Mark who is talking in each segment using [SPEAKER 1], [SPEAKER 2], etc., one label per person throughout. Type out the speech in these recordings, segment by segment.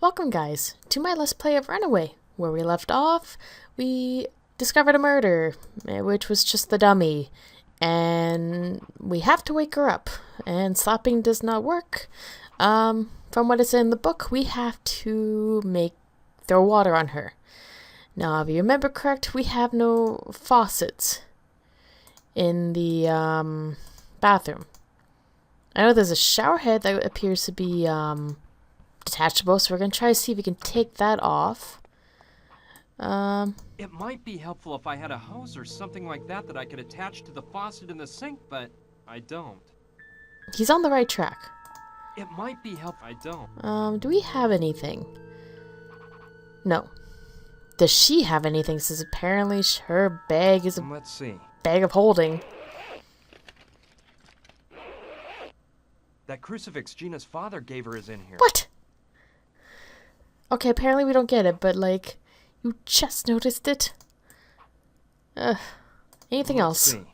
[SPEAKER 1] Welcome guys to my Let's Play of Runaway. Where we left off, we discovered a murder, which was just the dummy. And we have to wake her up. And slapping does not work. From what is in the book, we have to throw water on her. Now, if you remember correct, we have no faucets in the bathroom. I know there's a shower head that appears to be detachable, so we're going to try to see if we can take that off.
[SPEAKER 2] It might be helpful if I had a hose or something like that I could attach to the faucet in the sink, but I don't.
[SPEAKER 1] He's on the right track.
[SPEAKER 2] It might be helpful. I don't.
[SPEAKER 1] Do we have anything? No. Does she have anything? Since apparently her bag is a
[SPEAKER 2] Let's see.
[SPEAKER 1] bag of holding.
[SPEAKER 2] That crucifix Gina's father gave her is in here.
[SPEAKER 1] What? Okay, apparently we don't get it, but like, you just noticed it? Anything else?
[SPEAKER 2] See.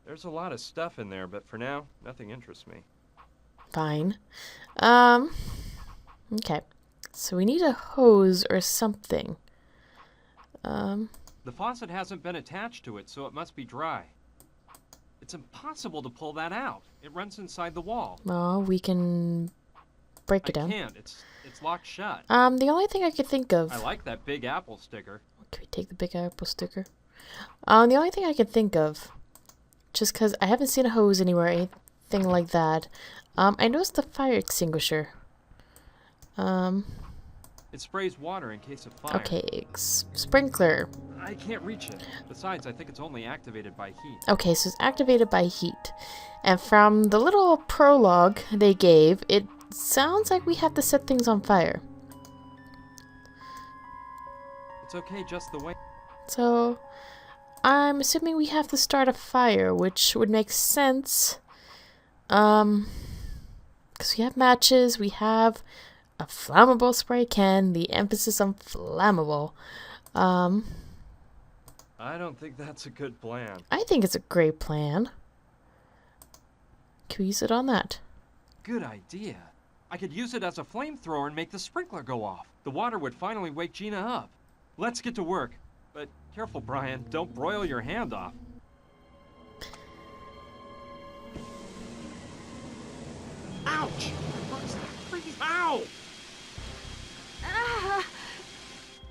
[SPEAKER 2] There's a lot of stuff in there, but for now, nothing interests me.
[SPEAKER 1] Fine. Okay. So we need a hose or something.
[SPEAKER 2] The faucet hasn't been attached to it, so it must be dry. It's impossible to pull that out. It runs inside the wall.
[SPEAKER 1] Well, we can break it down.
[SPEAKER 2] I can't. It's locked shut.
[SPEAKER 1] The only thing I could think of...
[SPEAKER 2] I like that big apple sticker.
[SPEAKER 1] Can we take the big apple sticker? The only thing I could think of, just because I haven't seen a hose anywhere, anything like that, I noticed the fire extinguisher.
[SPEAKER 2] It sprays water in case of fire.
[SPEAKER 1] Okay, sprinkler.
[SPEAKER 2] I can't reach it. Besides, I think it's only activated by heat.
[SPEAKER 1] Okay, so it's activated by heat. And from the little prologue they gave, it sounds like we have to set things on fire.
[SPEAKER 2] It's okay just the way...
[SPEAKER 1] So, I'm assuming we have to start a fire, which would make sense. Because we have matches, we have a flammable spray can, the emphasis on flammable.
[SPEAKER 2] I don't think that's a good plan.
[SPEAKER 1] I think it's a great plan. Can we use it on that?
[SPEAKER 2] Good idea. I could use it as a flamethrower and make the sprinkler go off. The water would finally wake Gina up. Let's get to work. But careful, Brian. Don't broil your hand off. Ouch! Ow!
[SPEAKER 3] Ah!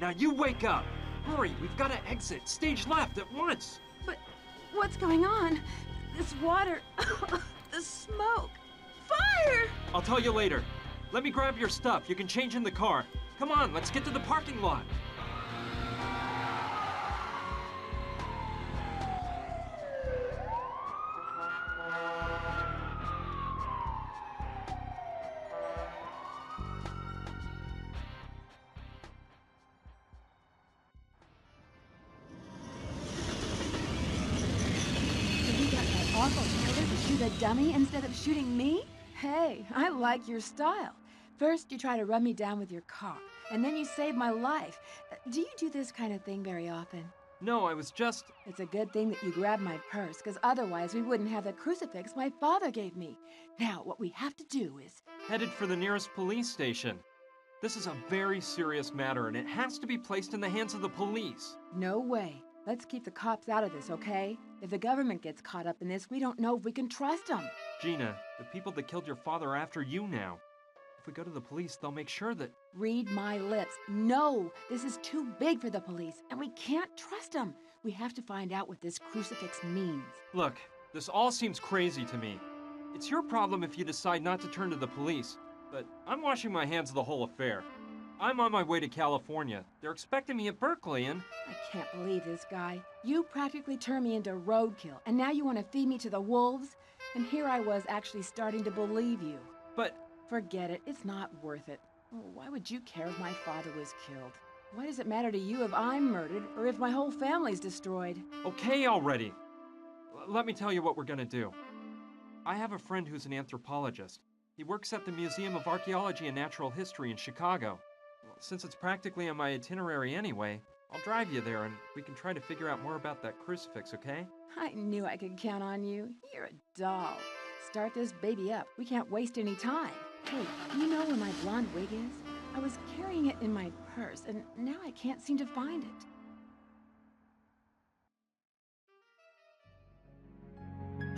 [SPEAKER 2] Now you wake up. Hurry, we've got to exit. Stage left at once.
[SPEAKER 3] But what's going on? This water, the smoke, fire!
[SPEAKER 2] I'll tell you later. Let me grab your stuff. You can change in the car. Come on, let's get to the parking lot.
[SPEAKER 3] Awful killer to shoot a dummy instead of shooting me? Hey, I like your style. First, you try to run me down with your car, and then you save my life. Do you do this kind of thing very often?
[SPEAKER 2] No, I was just...
[SPEAKER 3] It's a good thing that you grabbed my purse, because otherwise we wouldn't have the crucifix my father gave me. Now, what we have to do is...
[SPEAKER 2] headed for the nearest police station. This is a very serious matter, and it has to be placed in the hands of the police.
[SPEAKER 3] No way. Let's keep the cops out of this, okay? If the government gets caught up in this, we don't know if we can trust them.
[SPEAKER 2] Gina, the people that killed your father are after you now. If we go to the police, they'll make sure that...
[SPEAKER 3] Read my lips. No, this is too big for the police, and we can't trust them. We have to find out what this crucifix means.
[SPEAKER 2] Look, this all seems crazy to me. It's your problem if you decide not to turn to the police, but I'm washing my hands of the whole affair. I'm on my way to California. They're expecting me at Berkeley, and...
[SPEAKER 3] I can't believe this guy. You practically turned me into roadkill, and now you want to feed me to the wolves? And here I was actually starting to believe you.
[SPEAKER 2] But...
[SPEAKER 3] Forget it. It's not worth it. Oh, why would you care if my father was killed? Why does it matter to you if I'm murdered, or if my whole family's destroyed?
[SPEAKER 2] Okay already. Let me tell you what we're gonna do. I have a friend who's an anthropologist. He works at the Museum of Archaeology and Natural History in Chicago. Since it's practically on my itinerary anyway, I'll drive you there and we can try to figure out more about that crucifix, okay?
[SPEAKER 3] I knew I could count on you. You're a doll. start this baby up. We can't waste any time. Hey, do you know where my blonde wig is? I was carrying it in my purse, and now I can't seem to find it.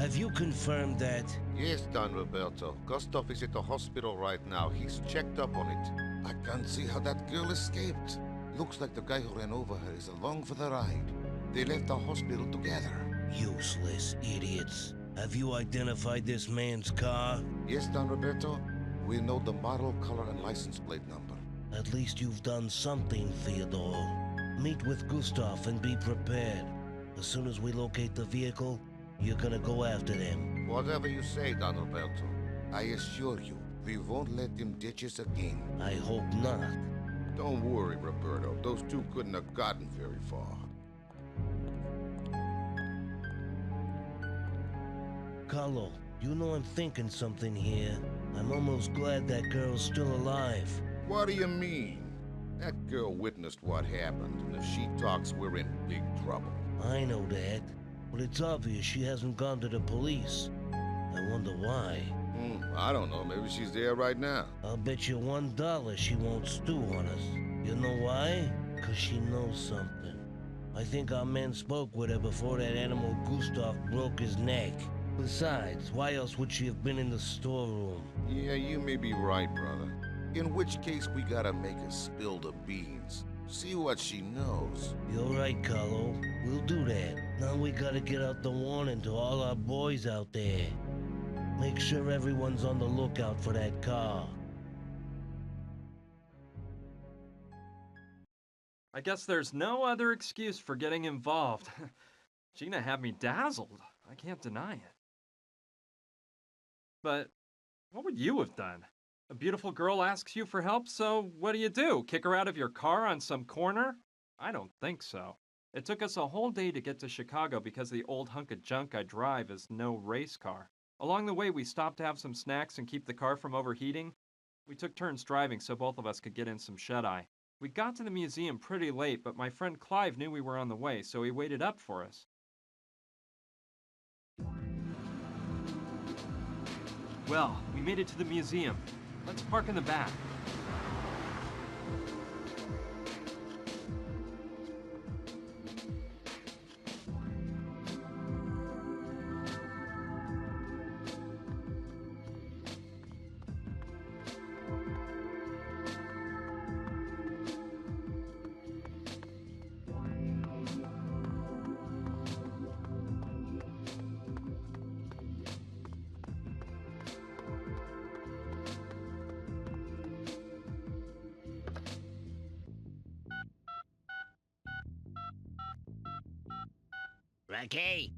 [SPEAKER 4] Have you confirmed that?
[SPEAKER 5] Yes, Don Roberto. Gustav is at the hospital right now. He's checked up on it. I can't see how that girl escaped. Looks like the guy who ran over her is along for the ride. They left the hospital together.
[SPEAKER 4] Useless idiots. Have you identified this man's car?
[SPEAKER 5] Yes, Don Roberto. We know the model, color, and license plate number.
[SPEAKER 4] At least you've done something, Theodore. Meet with Gustav and be prepared. As soon as we locate the vehicle, you're gonna go after them.
[SPEAKER 5] Whatever you say, Don Roberto. I assure you, we won't let them ditch us again.
[SPEAKER 4] I hope not.
[SPEAKER 5] Don't worry, Roberto. Those two couldn't have gotten very far.
[SPEAKER 4] Carlo, you know I'm thinking something here. I'm almost glad that girl's still alive.
[SPEAKER 5] What do you mean? That girl witnessed what happened, and if she talks, we're in big trouble.
[SPEAKER 4] I know that, but it's obvious she hasn't gone to the police. I wonder why.
[SPEAKER 5] I don't know. Maybe she's there right now.
[SPEAKER 4] I'll bet you $1 she won't stew on us. You know why? 'Cause she knows something. I think our men spoke with her before that animal Gustav broke his neck. Besides, why else would she have been in the storeroom?
[SPEAKER 5] Yeah, you may be right, brother. In which case, we gotta make her spill the beans. See what she knows.
[SPEAKER 4] You're right, Carlo. We'll do that. Now we gotta get out the warning to all our boys out there. Make sure everyone's on the lookout for that car.
[SPEAKER 2] I guess there's no other excuse for getting involved. Gina had me dazzled. I can't deny it. But what would you have done? A beautiful girl asks you for help, so what do? Kick her out of your car on some corner? I don't think so. It took us a whole day to get to Chicago because the old hunk of junk I drive is no race car. Along the way, we stopped to have some snacks and keep the car from overheating. We took turns driving so both of us could get in some shut-eye. We got to the museum pretty late, but my friend Clive knew we were on the way, so he waited up for us. Well, we made it to the museum. Let's park in the back.
[SPEAKER 6] Ricky?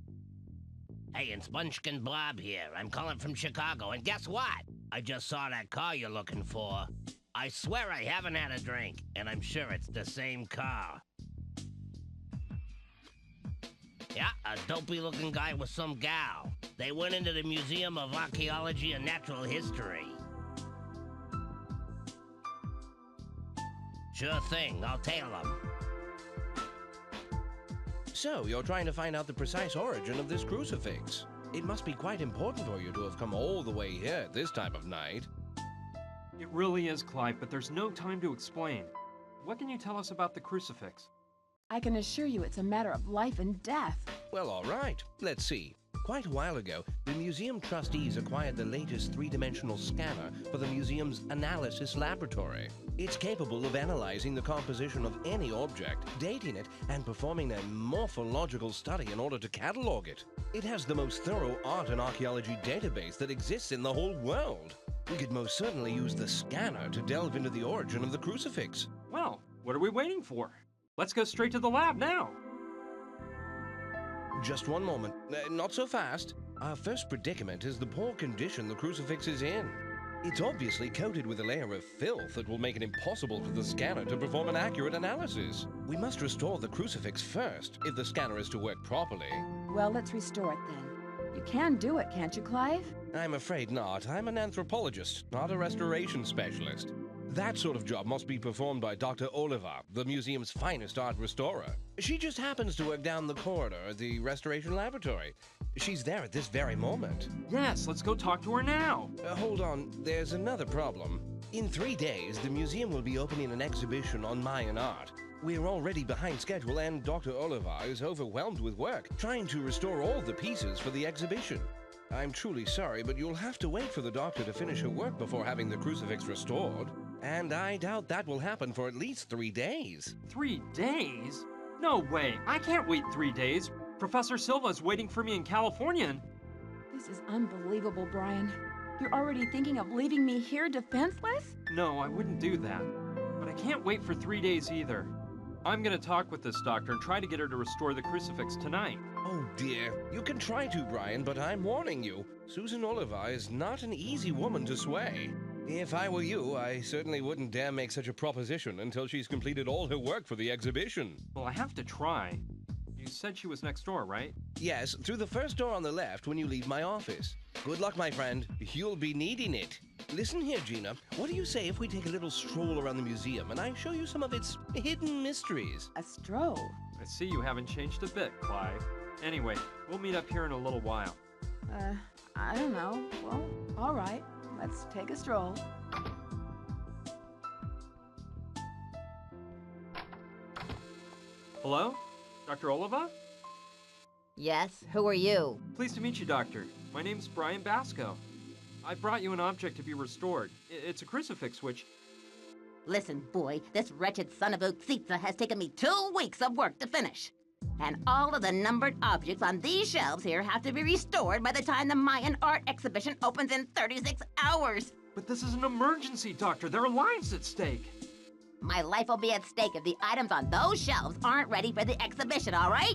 [SPEAKER 6] Hey, it's Munchkin Bob here. I'm calling from Chicago, and guess what? I just saw that car you're looking for. I swear I haven't had a drink, and I'm sure it's the same car. Yeah, a dopey-looking guy with some gal. They went into the Museum of Archaeology and Natural History. Sure thing, I'll tail them.
[SPEAKER 7] So, you're trying to find out the precise origin of this crucifix. It must be quite important for you to have come all the way here at this time of night.
[SPEAKER 2] It really is, Clive, but there's no time to explain. What can you tell us about the crucifix?
[SPEAKER 3] I can assure you it's a matter of life and death.
[SPEAKER 7] Well, all right. Let's see. Quite a while ago, the museum trustees acquired the latest three-dimensional scanner for the museum's analysis laboratory. It's capable of analyzing the composition of any object, dating it, and performing a morphological study in order to catalog it. It has the most thorough art and archaeology database that exists in the whole world. We could most certainly use the scanner to delve into the origin of the crucifix.
[SPEAKER 2] Well, what are we waiting for? Let's go straight to the lab now.
[SPEAKER 7] Just one moment. Not so fast. Our first predicament is the poor condition the crucifix is in. It's obviously coated with a layer of filth that will make it impossible for the scanner to perform an accurate analysis. We must restore the crucifix first, if the scanner is to work properly.
[SPEAKER 3] Well, let's restore it then. You can do it, can't you, Clive?
[SPEAKER 7] I'm afraid not. I'm an anthropologist, not a restoration specialist. That sort of job must be performed by Dr. Oliver, the museum's finest art restorer. She just happens to work down the corridor at the restoration laboratory. She's there at this very moment.
[SPEAKER 2] Yes, let's go talk to her now.
[SPEAKER 7] Hold on, there's another problem. In 3 days, the museum will be opening an exhibition on Mayan art. We're already behind schedule, and Dr. Oliver is overwhelmed with work, trying to restore all the pieces for the exhibition. I'm truly sorry, but you'll have to wait for the doctor to finish her work before having the crucifix restored. And I doubt that will happen for at least 3 days.
[SPEAKER 2] 3 days? No way. I can't wait 3 days. Professor Silva's waiting for me in California and...
[SPEAKER 3] This is unbelievable, Brian. You're already thinking of leaving me here defenseless?
[SPEAKER 2] No, I wouldn't do that. But I can't wait for 3 days either. I'm gonna talk with this doctor and try to get her to restore the crucifix tonight.
[SPEAKER 7] Oh dear. You can try to, Brian, but I'm warning you. Susan Oliver is not an easy woman to sway. If I were you, I certainly wouldn't dare make such a proposition until she's completed all her work for the exhibition.
[SPEAKER 2] Well, I have to try. You said she was next door, right?
[SPEAKER 7] Yes, through the first door on the left when you leave my office. Good luck, my friend. You'll be needing it. Listen here, Gina. What do you say if we take a little stroll around the museum and I show you some of its hidden mysteries?
[SPEAKER 3] A stroll?
[SPEAKER 2] I see you haven't changed a bit, Clive. Anyway, we'll meet up here in a little while.
[SPEAKER 3] I don't know. Well, all right. Let's take a stroll.
[SPEAKER 2] Hello? Dr. Oliva?
[SPEAKER 8] Yes, who are you?
[SPEAKER 2] Pleased to meet you, Doctor. My name's Brian Basco. I brought you an object to be restored. It's a crucifix, which...
[SPEAKER 8] Listen, boy, this wretched son of a Uxitza has taken me 2 weeks of work to finish. And all of the numbered objects on these shelves here have to be restored by the time the Mayan art exhibition opens in 36 hours.
[SPEAKER 2] But this is an emergency, Doctor. There are lives at stake.
[SPEAKER 8] My life will be at stake if the items on those shelves aren't ready for the exhibition, all right?